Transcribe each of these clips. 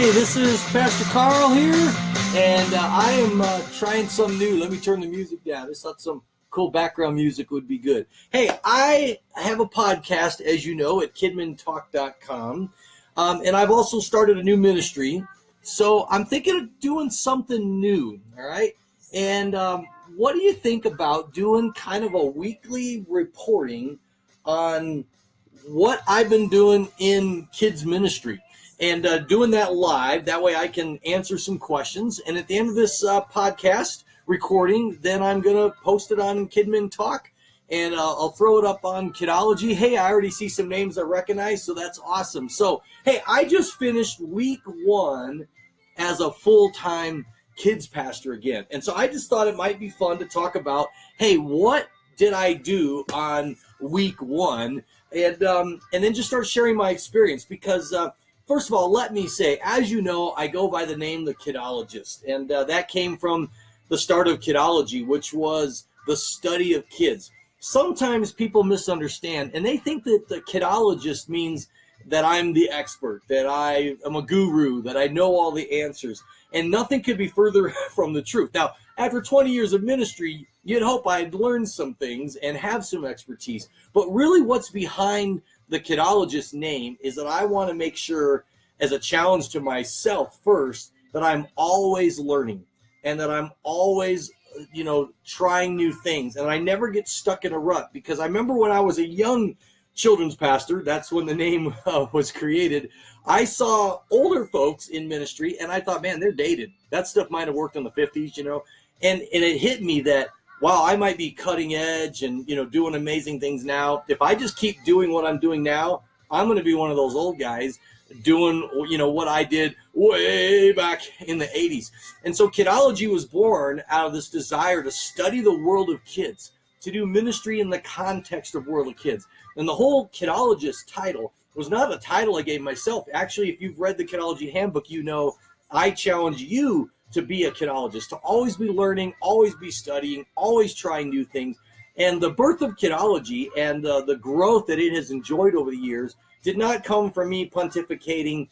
Hey, this is Pastor Carl here, and I am trying something new. Let me turn the music down. I thought some cool background music would be good. Hey, I have a podcast, as you know, at kidmintalk.com, and I've also started a new ministry, so I'm thinking of doing something new, all right? And what do you think about doing kind of a weekly reporting on what I've been doing in kids ministry? And doing that live, that way I can answer some questions. And at the end of this podcast recording, then I'm going to post it on Kidmin Talk, and I'll throw it up on Kidology. Hey, I already see some names I recognize, so that's awesome. So, hey, I just finished week 1 as a full-time kids pastor again. And so I just thought it might be fun to talk about, hey, what did I do on week 1? And then just start sharing my experience because first of all, let me say, as you know, I go by the name The Kidologist, and that came from the start of Kidology, which was the study of kids. Sometimes people misunderstand, and they think that the Kidologist means that I'm the expert, that I am a guru, that I know all the answers, and nothing could be further from the truth. Now, after 20 years of ministry, you'd hope I'd learned some things and have some expertise, but really what's behind the Kidologist name is that I want to make sure, as a challenge to myself first, that I'm always learning and that I'm always, trying new things, and I never get stuck in a rut. Because I remember when I was a young children's pastor, that's when the name was created, I saw older folks in ministry and I thought, man, they're dated. That stuff might have worked in the 50s, and it hit me that, wow, I might be cutting edge and, doing amazing things now. If I just keep doing what I'm doing now, I'm going to be one of those old guys doing, what I did way back in the 80s. And so Kidology was born out of this desire to study the world of kids, to do ministry in the context of world of kids. And the whole Kidologist title was not a title I gave myself. Actually, if you've read the Kidology handbook, I challenge you to be a kidologist, to always be learning, always be studying, always trying new things. And the birth of Kidology and the growth that it has enjoyed over the years did not come from me pontificating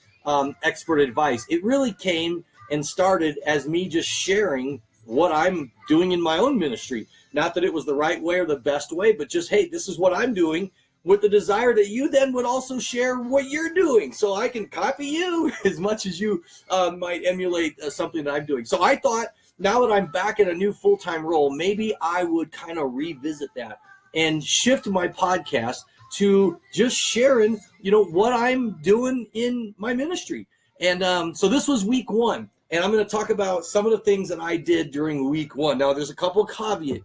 expert advice. It really came and started as me just sharing what I'm doing in my own ministry. Not that it was the right way or the best way, but just, hey, this is what I'm doing, with the desire that you then would also share what you're doing, so I can copy you as much as you might emulate something that I'm doing. So I thought, now that I'm back in a new full-time role, maybe I would kind of revisit that and shift my podcast to just sharing, what I'm doing in my ministry. And so this was week 1, and I'm going to talk about some of the things that I did during week 1. Now, there's a couple of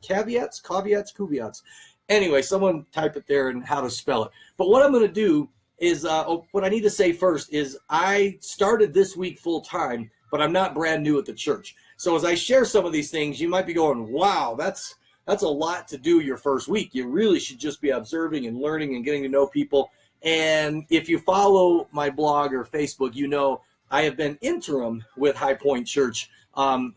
caveats. Anyway, someone type it there and how to spell it. But what I'm going to do is, what I need to say first is I started this week full time, but I'm not brand new at the church. So as I share some of these things, you might be going, wow, that's a lot to do your first week. You really should just be observing and learning and getting to know people. And if you follow my blog or Facebook, I have been interim with High Point Church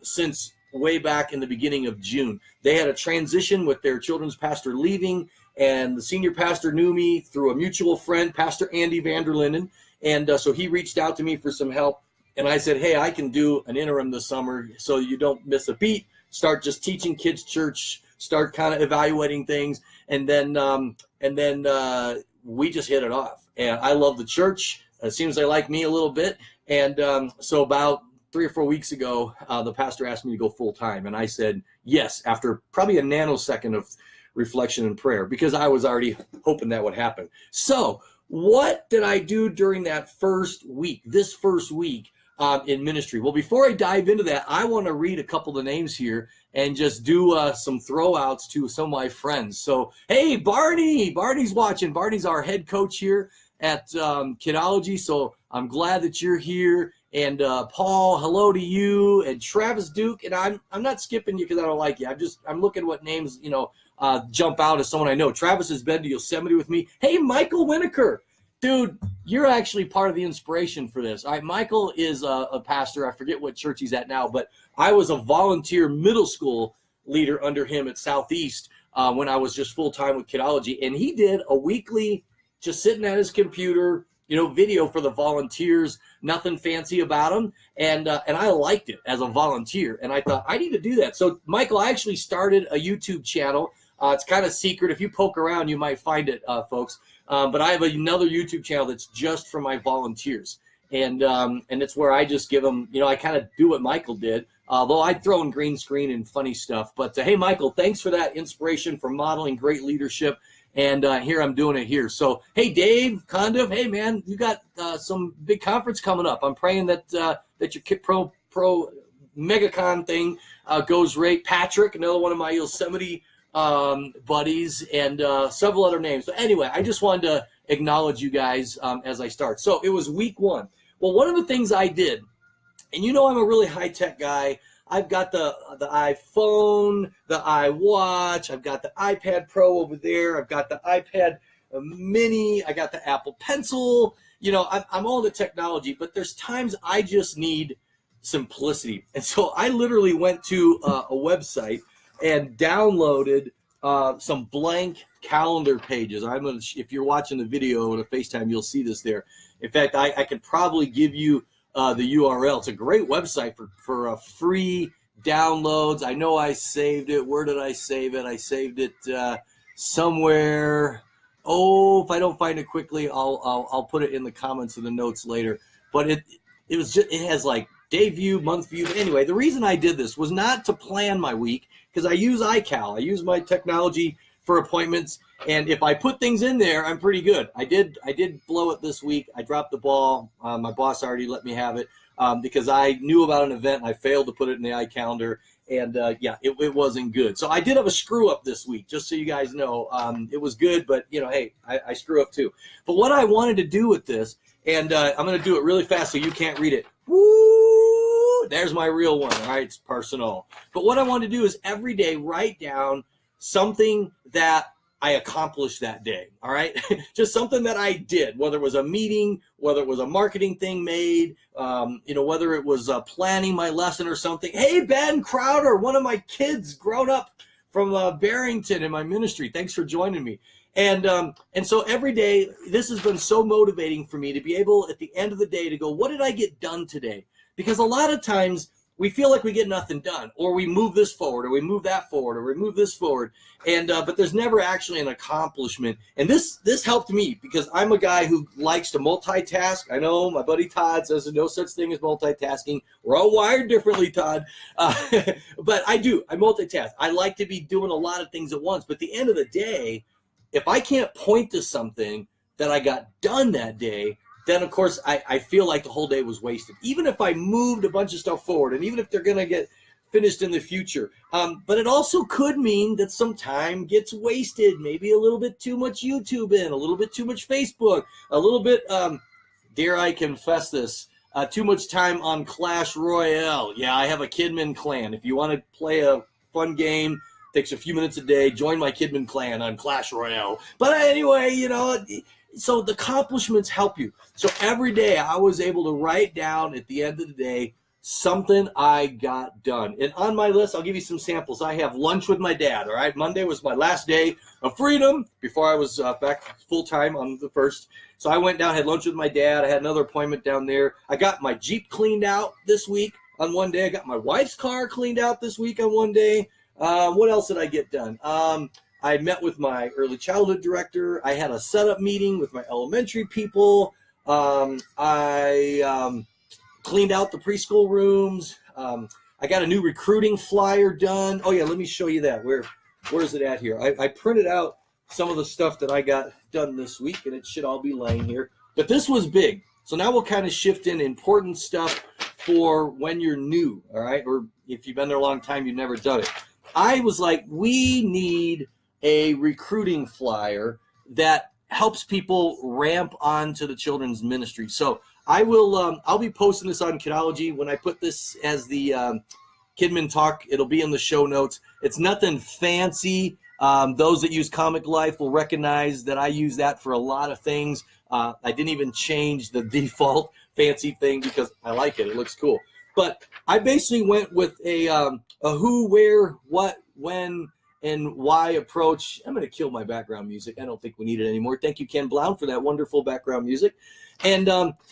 since way back in the beginning of June. They had a transition with their children's pastor leaving, and the senior pastor knew me through a mutual friend, Pastor Andy Vanderlinden, and so he reached out to me for some help, and I said, hey, I can do an interim this summer so you don't miss a beat. Start just teaching kids church, start kind of evaluating things, and then we just hit it off. And I love the church. It seems they like me a little bit, and so about 3 or 4 weeks ago, the pastor asked me to go full time, and I said yes after probably a nanosecond of reflection and prayer, because I was already hoping that would happen. So what did I do during that this first week in ministry? Well, before I dive into that, I want to read a couple of names here and just do some throwouts to some of my friends. So, hey, Barney's watching. Barney's our head coach here at Kidology, so I'm glad that you're here. And Paul, hello to you, and Travis Duke. And I'm not skipping you because I don't like you. I'm looking at what names jump out as someone I know. Travis has been to Yosemite with me. Hey, Michael Winokur, dude, you're actually part of the inspiration for this. All right, Michael is a pastor. I forget what church he's at now, but I was a volunteer middle school leader under him at Southeast when I was just full time with Kidology, and he did a weekly, just sitting at his computer, video for the volunteers, nothing fancy about them. And I liked it as a volunteer. And I thought, I need to do that. So, Michael, I actually started a YouTube channel. It's kind of secret. If you poke around, you might find it, folks. But I have another YouTube channel that's just for my volunteers. And it's where I just give them, I kind of do what Michael did, although I throw in green screen and funny stuff. But hey, Michael, thanks for that inspiration for modeling great leadership. And here I'm doing it here. So, hey, Dave Condiv, hey, man, you got some big conference coming up. I'm praying that your Pro MegaCon thing goes right. Patrick, another one of my Yosemite buddies, and several other names. But anyway, I just wanted to acknowledge you guys as I start. So it was week 1. Well, one of the things I did, and I'm a really high-tech guy. I've got the iPhone, the iWatch, I've got the iPad Pro over there, I've got the iPad Mini, I got the Apple Pencil. I'm all the technology, but there's times I just need simplicity. And so I literally went to a website and downloaded some blank calendar pages. If you're watching the video on a FaceTime, you'll see this there. In fact, I could probably give you the URL. It's a great website for free downloads. I know I saved it. Where did I save it? I saved it somewhere. Oh, if I don't find it quickly, I'll put it in the comments and the notes later. But it has like day view, month view. But anyway, the reason I did this was not to plan my week, because I use iCal. I use my technology for appointments, and if I put things in there, I'm pretty good. I did blow it this week. I dropped the ball. My boss already let me have it because I knew about an event and I failed to put it in the iCalendar, and it wasn't good. So I did have a screw up this week, just so you guys know. It was good, but hey, I screw up too. But what I wanted to do with this, and I'm going to do it really fast so you can't read it. Woo! There's my real one. All right, it's personal. But what I want to do is every day write down something that I accomplished that day. All right. Just something that I did, whether it was a meeting, whether it was a marketing thing made, whether it was planning my lesson or something. Hey, Ben Crowder, one of my kids grown up from Barrington in my ministry. Thanks for joining me. And so every day, this has been so motivating for me to be able at the end of the day to go, what did I get done today? Because a lot of times we feel like we get nothing done, or we move this forward, or we move that forward, or we move this forward, and but there's never actually an accomplishment. And this helped me because I'm a guy who likes to multitask. I know my buddy Todd says there's no such thing as multitasking. We're all wired differently, Todd, but I multitask. I like to be doing a lot of things at once. But at the end of the day, if I can't point to something that I got done that day, then of course I feel like the whole day was wasted. Even if I moved a bunch of stuff forward, and even if they're going to get finished in the future. But it also could mean that some time gets wasted, maybe a little bit too much YouTube in, a little bit too much Facebook, a little bit, dare I confess this, too much time on Clash Royale. Yeah, I have a Kidmin clan. If you want to play a fun game, takes a few minutes a day, join my Kidmin clan on Clash Royale. But anyway, so the accomplishments help you. So every day I was able to write down at the end of the day something I got done. And on my list, I'll give you some samples. I have lunch with my dad, all right? Monday was my last day of freedom before I was back full-time on the 1st. So I went down, had lunch with my dad. I had another appointment down there. I got my Jeep cleaned out this week on one day. I got my wife's car cleaned out this week on one day. What else did I get done? I met with my early childhood director. I had a setup meeting with my elementary people. I cleaned out the preschool rooms. I got a new recruiting flyer done. Oh, yeah, let me show you that. Where is it at here? I printed out some of the stuff that I got done this week, and it should all be laying here. But this was big. So now we'll kind of shift in important stuff for when you're new, all right? Or if you've been there a long time, you've never done it. I was like, we need a recruiting flyer that helps people ramp onto the children's ministry. So I'll be posting this on Kidology. When I put this as the Kidmin Talk, it'll be in the show notes. It's nothing fancy. Those that use Comic Life will recognize that I use that for a lot of things. I didn't even change the default fancy thing because I like it. It looks cool. But I basically went with a who, where, what, when, and why approach. I'm going to kill my background music. I don't think we need it anymore. Thank you, Ken Blount, for that wonderful background music. And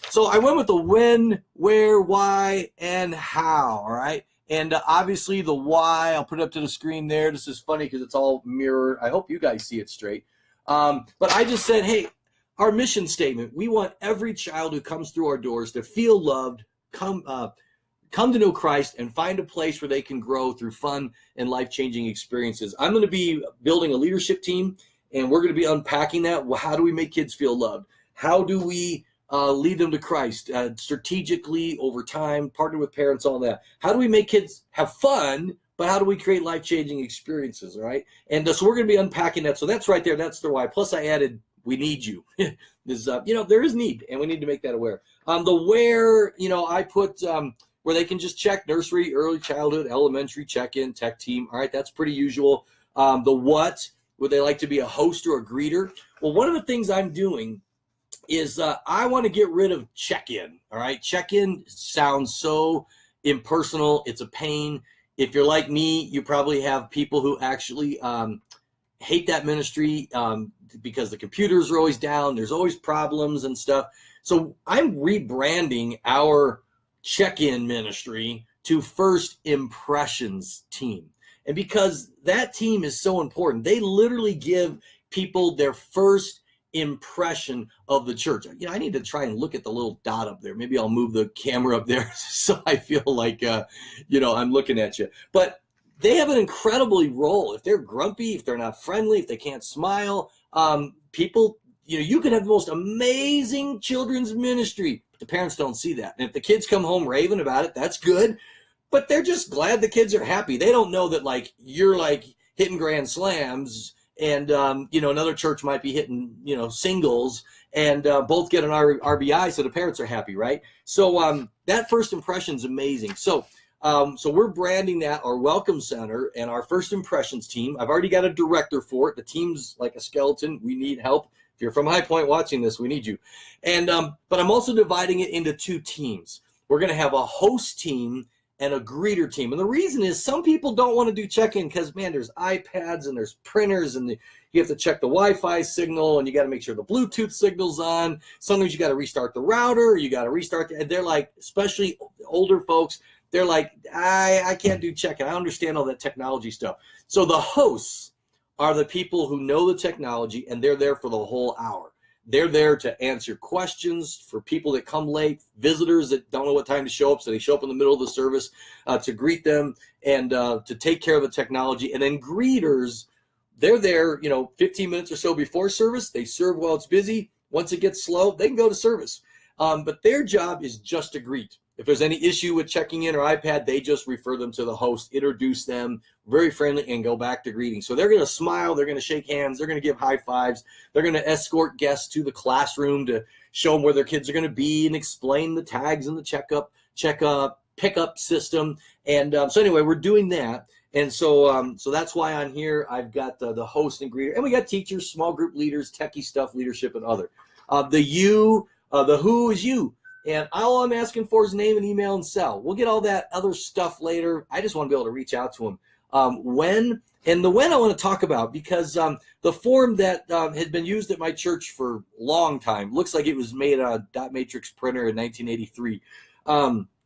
so I went with the when, where, why, and how, all right? And obviously the why, I'll put it up to the screen there. This is funny because it's all mirrored. I hope you guys see it straight. But I just said, hey, our mission statement, we want every child who comes through our doors to feel loved, come to know Christ, and find a place where they can grow through fun and life-changing experiences. I'm going to be building a leadership team, and we're going to be unpacking that. Well, how do we make kids feel loved? How do we lead them to Christ strategically over time, partner with parents, all that? How do we make kids have fun, but how do we create life-changing experiences, all right? And so we're going to be unpacking that. So that's right there. That's the why. Plus I added, we need you. There is need, and we need to make that aware. The where, I put where they can just check nursery, early childhood, elementary, check-in, tech team. All right, that's pretty usual. The what, would they like to be a host or a greeter? Well, one of the things I'm doing is I want to get rid of check-in, all right? Check-in sounds so impersonal. It's a pain. If you're like me, you probably have people who actually hate that ministry because the computers are always down. There's always problems and stuff. So I'm rebranding our check-in ministry to First Impressions team. And because that team is so important, they literally give people their first impression of the church. I need to try and look at the little dot up there. Maybe I'll move the camera up there so I feel like, I'm looking at you. But they have an incredible role. If they're grumpy, if they're not friendly, if they can't smile, people, you can have the most amazing children's ministry, but the parents don't see that. And if the kids come home raving about it, that's good. But they're just glad the kids are happy. They don't know that you're hitting grand slams, and another church might be hitting singles, and both get an RBI, so the parents are happy, right? So that first impression is amazing. So we're branding that our Welcome Center and our First Impressions team. I've already got a director for it. The team's like a skeleton. We need help. If you're from High Point watching this, we need you. And but I'm also dividing it into two teams. We're going to have a host team and a greeter team. And the reason is some people don't want to do check-in because, man, there's iPads and there's printers, and you have to check the Wi-Fi signal, and you got to make sure the Bluetooth signal's on. Sometimes you got to restart the router, you got to restart and they're like, especially older folks, they're like, I can't do check-in. I understand all that technology stuff. So the hosts are the people who know the technology, and they're there for the whole hour. They're there to answer questions for people that come late, visitors that don't know what time to show up, so they show up in the middle of the service to greet them and to take care of the technology. And then greeters, they're there, 15 minutes or so before service. They serve while it's busy. Once it gets slow, they can go to service. But their job is just to greet. If there's any issue with checking in or iPad, they just refer them to the host, introduce them, very friendly, and go back to greeting. So they're going to smile, they're going to shake hands, they're going to give high fives, they're going to escort guests to the classroom to show them where their kids are going to be and explain the tags and the pickup system. And so anyway, we're doing that. And so that's why on here I've got the host and greeter, and we got teachers, small group leaders, techie stuff, leadership, and other. The who is you. And all I'm asking for is name and email and cell. We'll get all that other stuff later. I just want to be able to reach out to them. When I want to talk about, because the form that had been used at my church for a long time, looks like it was made on a dot matrix printer in 1983.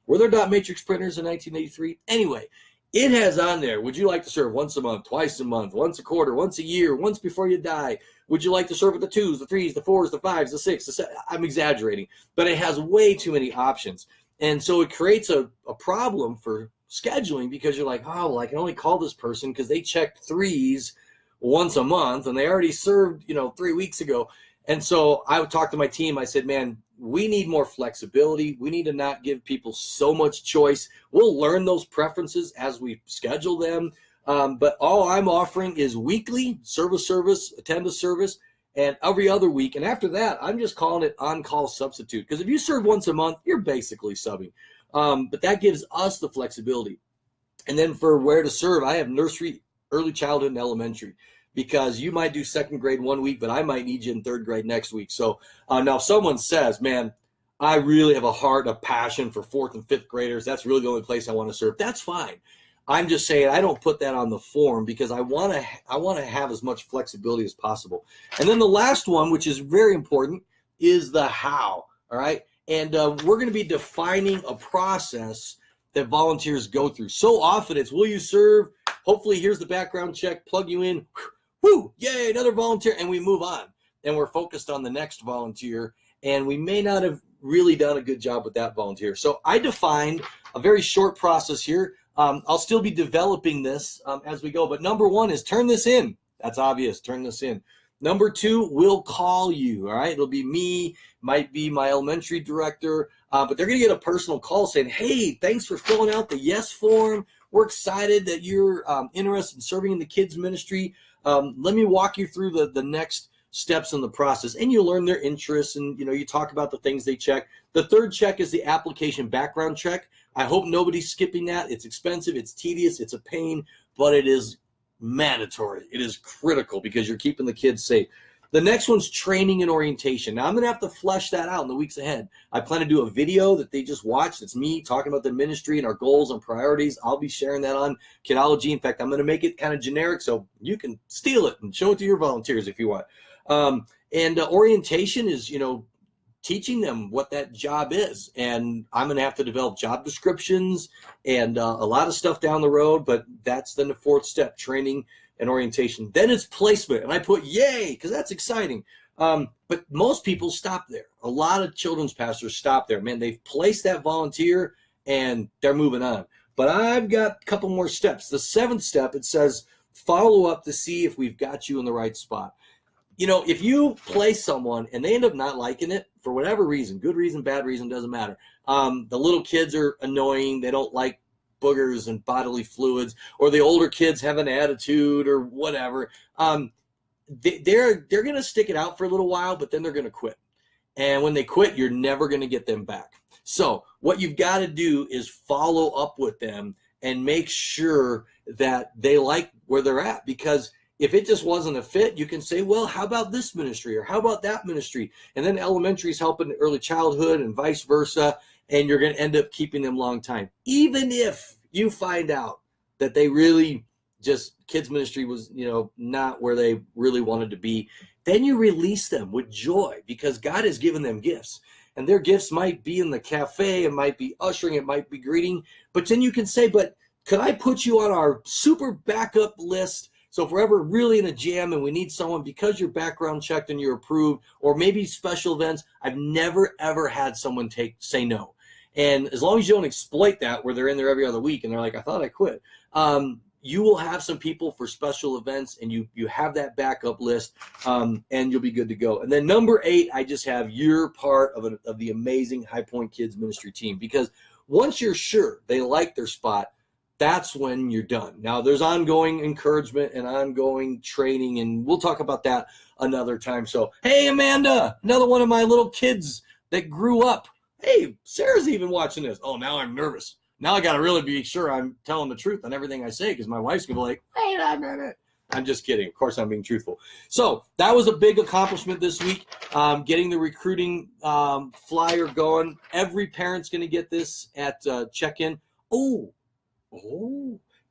Were there dot matrix printers in 1983? Anyway, it has on there, would you like to serve once a month, twice a month, once a quarter, once a year, once before you die? Would you like to serve with the 2s, the 3s, the 4s, the 5s, the 6s, the 7s? I'm exaggerating, but it has way too many options. And so it creates a problem for scheduling, because you're like, oh, well, I can only call this person because they checked 3s once a month and they already served, 3 weeks ago. And so I would talk to my team. I said, man, we need more flexibility. We need to not give people so much choice. We'll learn those preferences as we schedule them. But all I'm offering is weekly service, attend a service, and every other week. And after that, I'm just calling it on-call substitute. Because if you serve once a month, you're basically subbing. But that gives us the flexibility. And then for where to serve, I have nursery, early childhood, and elementary. Because you might do second grade one week, but I might need you in third grade next week. So now if someone says, man, I really have a passion for fourth and fifth graders, that's really the only place I want to serve, that's fine. I'm just saying I don't put that on the form because I want to have as much flexibility as possible. And then the last one, which is very important, is the how. all right? And we're going to be defining a process that volunteers go through. So often it's, will you serve? Hopefully, here's the background check, plug you in, whoo, yay, another volunteer, and we move on. And we're focused on the next volunteer, and we may not have really done a good job with that volunteer. So I defined a very short process here. I'll still be developing this as we go, but number one is turn this in. That's obvious, turn this in. Number two, we'll call you, all right? It'll be me, might be my elementary director, but they're going to get a personal call saying, hey, thanks for filling out the yes form. We're excited that you're interested in serving in the kids ministry. Let me walk you through the next steps in the process, and you learn their interests, and you talk about the things they check. The third check is the application background check. I hope nobody's skipping that. It's expensive, it's tedious, it's a pain, but it is mandatory. It is critical because you're keeping the kids safe. The next one's training and orientation. Now I'm going to have to flesh that out in the weeks ahead. I plan to do a video that they just watched. It's me talking about the ministry and our goals and priorities. I'll be sharing that on Kidology. In fact, I'm going to make it kind of generic so you can steal it and show it to your volunteers if you want. Orientation is, teaching them what that job is. And I'm going to have to develop job descriptions and a lot of stuff down the road, but that's then the fourth step, training and orientation. Then it's placement. And I put yay, because that's exciting. But most people stop there. A lot of children's pastors stop there. Man, they've placed that volunteer and they're moving on. But I've got a couple more steps. The seventh step, it says, follow up to see if we've got you in the right spot. If you place someone and they end up not liking it for whatever reason, good reason, bad reason, doesn't matter. The little kids are annoying. They don't like boogers and bodily fluids, or the older kids have an attitude or whatever. They're going to stick it out for a little while, but then they're going to quit. And when they quit, you're never going to get them back. So what you've got to do is follow up with them and make sure that they like where they're at, because if it just wasn't a fit, you can say, well, how about this ministry or how about that ministry? And then elementary is helping early childhood and vice versa, and you're going to end up keeping them a long time. Even if you find out that they really just, kids ministry was, not where they really wanted to be, then you release them with joy because God has given them gifts. And their gifts might be in the cafe, it might be ushering, it might be greeting. But then you can say, but could I put you on our super backup list? So if we're ever really in a jam and we need someone because you're background checked and you're approved, or maybe special events, I've never, ever had someone say no. And as long as you don't exploit that where they're in there every other week and they're like, I thought I quit, you will have some people for special events and you have that backup list and you'll be good to go. And then number 8, I just have you're part of the amazing High Point Kids Ministry team, because once you're sure they like their spot, that's when you're done. Now, there's ongoing encouragement and ongoing training, and we'll talk about that another time. So, hey, Amanda, another one of my little kids that grew up. Hey, Sarah's even watching this. Oh, now I'm nervous. Now I got to really be sure I'm telling the truth on everything I say, because my wife's going to be like, wait a minute. I'm just kidding. Of course, I'm being truthful. So that was a big accomplishment this week, getting the recruiting flyer going. Every parent's going to get this at check-in. Oh,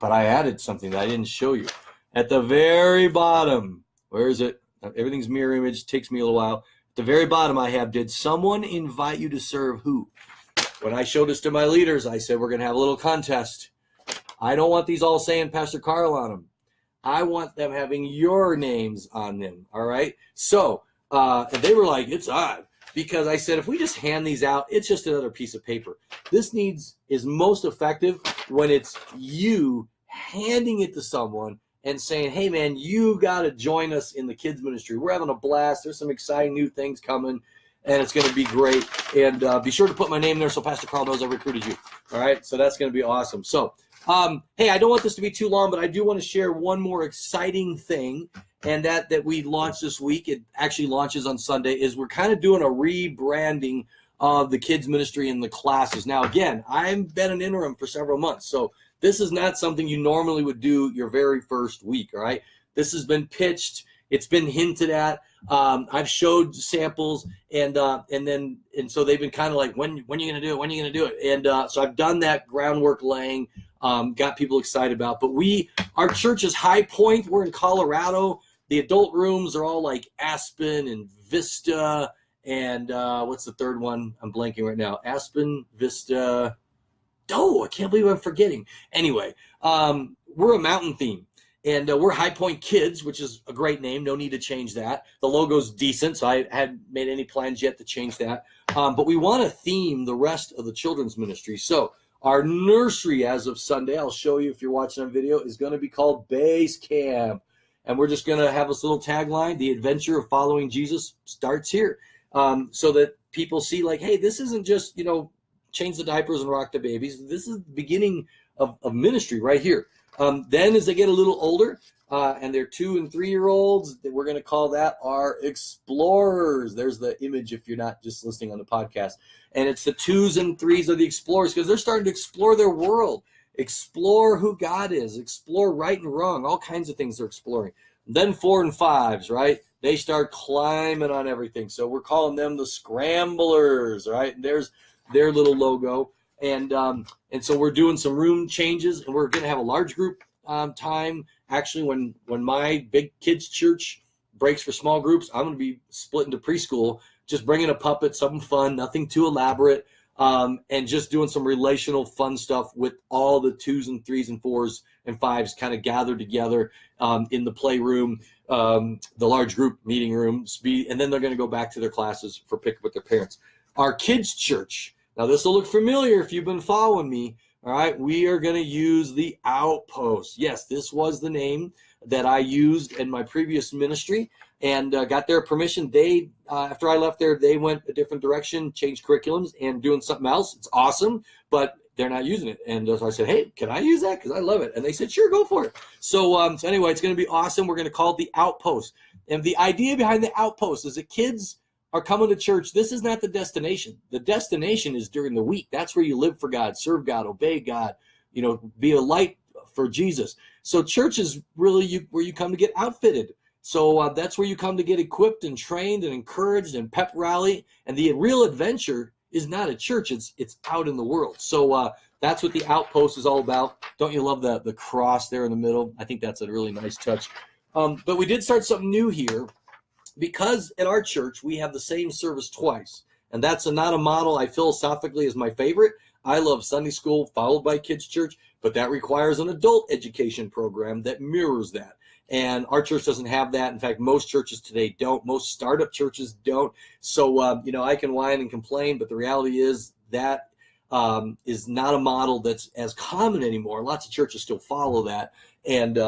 but I added something that I didn't show you. At the very bottom, where is it? Everything's mirror image, takes me a little while. At the very bottom I have, did someone invite you to serve who? When I showed this to my leaders, I said, we're going to have a little contest. I don't want these all saying Pastor Carl on them. I want them having your names on them, all right? So, and they were like, it's odd. Because I said, if we just hand these out, it's just another piece of paper. This is most effective when it's you handing it to someone and saying, hey, man, you got to join us in the kids ministry. We're having a blast. There's some exciting new things coming, and it's going to be great. And be sure to put my name there so Pastor Carl knows I recruited you. All right, so that's going to be awesome. So, hey, I don't want this to be too long, but I do want to share one more exciting thing. And that we launched this week, it actually launches on Sunday, is we're kind of doing a rebranding of the kids ministry and the classes. Now, again, I've been an interim for several months, so this is not something you normally would do your very first week, all right? This has been pitched. It's been hinted at. I've showed samples, and so they've been kind of like, when are you going to do it? When are you going to do it? And so I've done that groundwork laying, got people excited about. But our church is High Point. We're in Colorado. The adult rooms are all like Aspen and Vista And what's the third one? I'm blanking right now. Aspen, Vista. Oh, I can't believe I'm forgetting. Anyway, we're a mountain theme. And we're High Point Kids, which is a great name. No need to change that. The logo's decent, so I hadn't made any plans yet to change that. But we want to theme the rest of the children's ministry. So our nursery as of Sunday, I'll show you if you're watching on video, is going to be called Base Camp. And we're just going to have this little tagline, the adventure of following Jesus starts here. So that people see like, hey, this isn't just, change the diapers and rock the babies. This is the beginning of ministry right here. Then as they get a little older, and they're 2 and 3 year olds, we're going to call that our explorers. There's the image if you're not just listening on the podcast. And it's the 2s and 3s of the explorers because they're starting to explore their world, explore who God is, explore right and wrong, all kinds of things they're exploring. Then 4 and 5s, right? They start climbing on everything. So we're calling them the scramblers, right? And there's their little logo. And so we're doing some room changes, and we're going to have a large group time. Actually, when my big kids church breaks for small groups, I'm going to be split into preschool, just bringing a puppet, something fun, nothing too elaborate, and just doing some relational fun stuff with all the 2s and 3s and 4s and 5s kind of gathered together in the playroom, the large group meeting room, and then they're going to go back to their classes for pickup with their parents. Our kids church. Now, this will look familiar if you've been following me, all right? We are going to use the Outpost. Yes, this was the name that I used in my previous ministry and got their permission. They, after I left there, they went a different direction, changed curriculums, and doing something else. It's awesome, but they're not using it. And so I said, hey, can I use that? Because I love it. And they said, sure, go for it. So anyway, it's going to be awesome. We're going to call it the Outpost. And the idea behind the Outpost is that kids are coming to church. This is not the destination. The destination is during the week. That's where you live for God, serve God, obey God, be a light for Jesus. So church is really where you come to get outfitted. So that's where you come to get equipped and trained and encouraged and pep rally. And the real adventure is not at church. It's out in the world. So that's what the Outpost is all about. Don't you love the cross there in the middle? I think that's a really nice touch. But we did start something new here. Because at our church, we have the same service twice. And that's not a model I philosophically is my favorite. I love Sunday school followed by kids' church, but that requires an adult education program that mirrors that. And our church doesn't have that. In fact, most churches today don't. Most startup churches don't. So, I can whine and complain, but the reality is that is not a model that's as common anymore. Lots of churches still follow that. And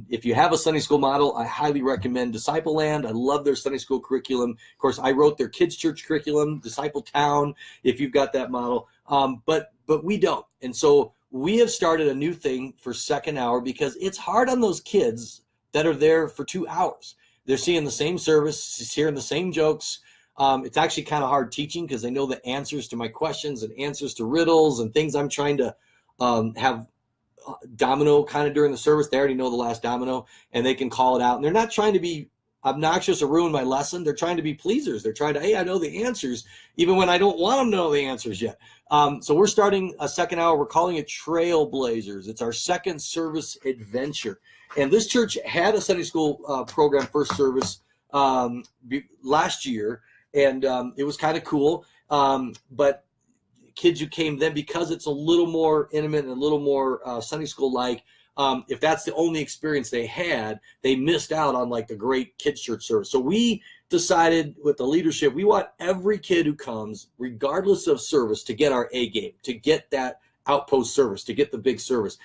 if you have a Sunday school model, I highly recommend Disciple Land. I love their Sunday school curriculum. Of course, I wrote their kids' church curriculum, Disciple Town, if you've got that model. But we don't. And so we have started a new thing for second hour because it's hard on those kids that are there for 2 hours. They're seeing the same service, hearing the same jokes. It's actually kind of hard teaching because they know the answers to my questions and answers to riddles and things I'm trying to have domino kind of during the service. They already know the last domino and they can call it out. And they're not trying to be obnoxious or ruin my lesson. They're trying to be pleasers. They're trying to, hey, I know the answers, even when I don't want them to know the answers yet. So we're starting a second hour. We're calling it Trailblazers. It's our second service adventure. And this church had a Sunday school program first service last year. And it was kind of cool. But kids who came then, because it's a little more intimate and a little more Sunday school-like, if that's the only experience they had, they missed out on like the great kids church service. So we decided with the leadership, we want every kid who comes, regardless of service, to get our A game, to get that Outpost service, to get the big service.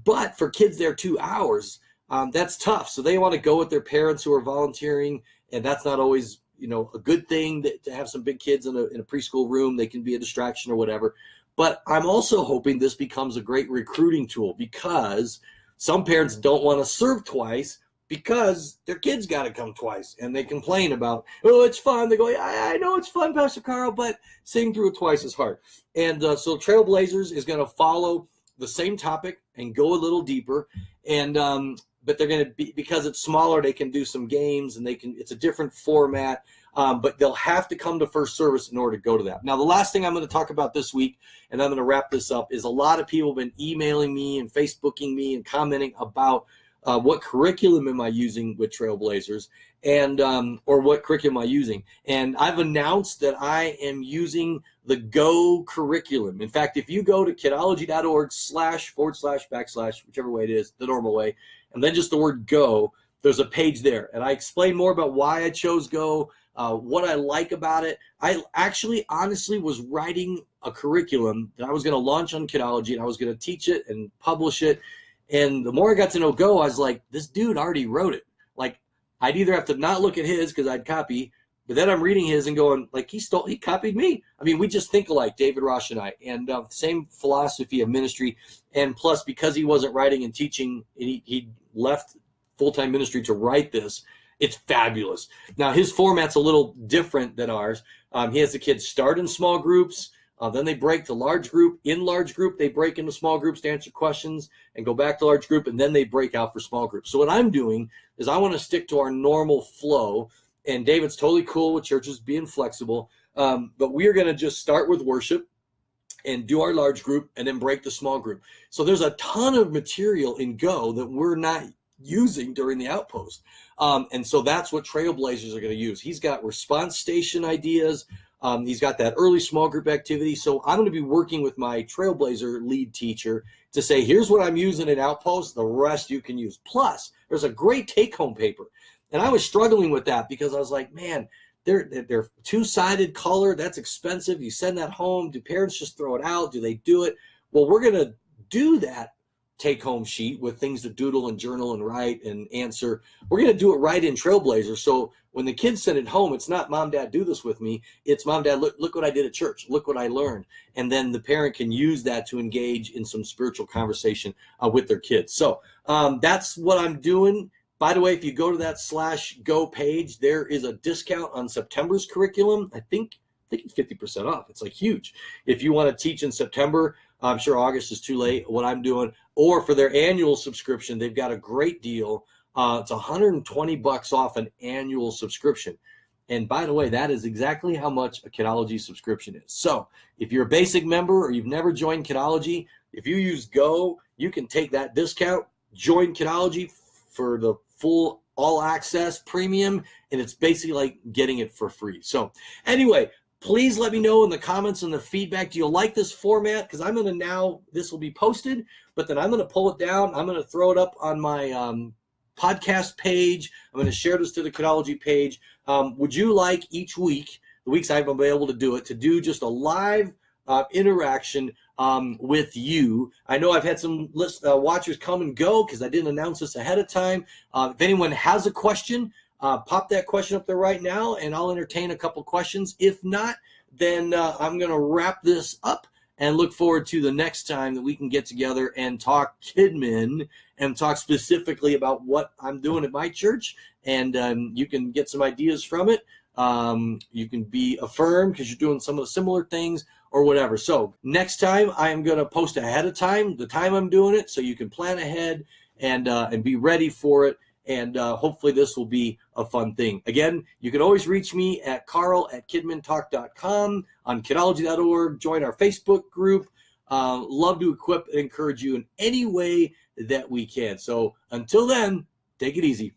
But for kids there 2 hours, that's tough. So they want to go with their parents who are volunteering, and that's not always a good thing to have some big kids in a preschool room. They can be a distraction or whatever. But I'm also hoping this becomes a great recruiting tool because some parents don't want to serve twice because their kids got to come twice. And they complain about, oh, it's fun. They go, I know it's fun, Pastor Carl, but sitting through it twice is hard. And so Trailblazers is going to follow the same topic and go a little deeper. And but they're going to be, because it's smaller, they can do some games and it's a different format, but they'll have to come to first service in order to go to that. Now, the last thing I'm going to talk about this week, and I'm going to wrap this up, is a lot of people have been emailing me and Facebooking me and commenting about what curriculum am I using with Trailblazers, and or what curriculum am I using. And I've announced that I am using the Go curriculum. In fact, if you go to kidology.org// whichever way it is, the normal way, and then just the word Go, there's a page there. And I explain more about why I chose Go, what I like about it. I actually honestly was writing a curriculum that I was going to launch on Kidology, and I was going to teach it and publish it. And the more I got to know Go, I was like, this dude already wrote it. Like, I'd either have to not look at his because I'd copy, but then I'm reading his and going, like, he copied me. I mean, we just think alike, David Rosh and I, and same philosophy of ministry. And plus, because he wasn't writing and teaching, he left full-time ministry to write this. It's fabulous. Now, his format's a little different than ours. He has the kids start in small groups. Then they break to large group. In large group, they break into small groups to answer questions and go back to large group, and then they break out for small groups. So what I'm doing is I want to stick to our normal flow, and David's totally cool with churches being flexible, but we are going to just start with worship and do our large group and then break the small group. So there's a ton of material in Go that we're not using during the outpost. And so that's what Trailblazers are going to use. He's got response station ideas. He's got that early small group activity. So I'm going to be working with my Trailblazer lead teacher to say, here's what I'm using in Outpost. The rest you can use. Plus, there's a great take-home paper. And I was struggling with that because I was like, man, they're two-sided color. That's expensive. You send that home. Do parents just throw it out? Do they do it? Well, we're going to do that take-home sheet with things to doodle and journal and write and answer. We're going to do it right in Trailblazer. So when the kids send it home, it's not, Mom, Dad, do this with me. It's, Mom, Dad, look what I did at church. Look what I learned. And then the parent can use that to engage in some spiritual conversation with their kids. So that's what I'm doing. By the way, if you go to that /Go page, there is a discount on September's curriculum. I think it's 50% off. It's like huge. If you want to teach in September, I'm sure August is too late, what I'm doing, or for their annual subscription, they've got a great deal. It's $120 off an annual subscription. And by the way, that is exactly how much a Kidology subscription is. So if you're a basic member or you've never joined Kidology, if you use Go, you can take that discount, join Kidology for the full all access premium, and it's basically like getting it for free. So anyway, please let me know in the comments and the feedback. Do you like this format? Because I'm going to now, this will be posted, but then I'm going to pull it down. I'm going to throw it up on my podcast page. I'm going to share this to the Kidology page. Would you like each week, the weeks I've been able to do it, to do just a live interaction with you? I know I've had some watchers come and go because I didn't announce this ahead of time. If anyone has a question, pop that question up there right now, and I'll entertain a couple questions. If not, then I'm going to wrap this up and look forward to the next time that we can get together and talk Kidmin and talk specifically about what I'm doing at my church. And you can get some ideas from it. You can be affirmed because you're doing some of the similar things or whatever. So next time I am going to post ahead of time, the time I'm doing it, so you can plan ahead and be ready for it. And hopefully this will be a fun thing. Again, you can always reach me at carl@kidmintalk.com, on kidology.org. Join our Facebook group. Love to equip and encourage you in any way that we can. So until then, take it easy.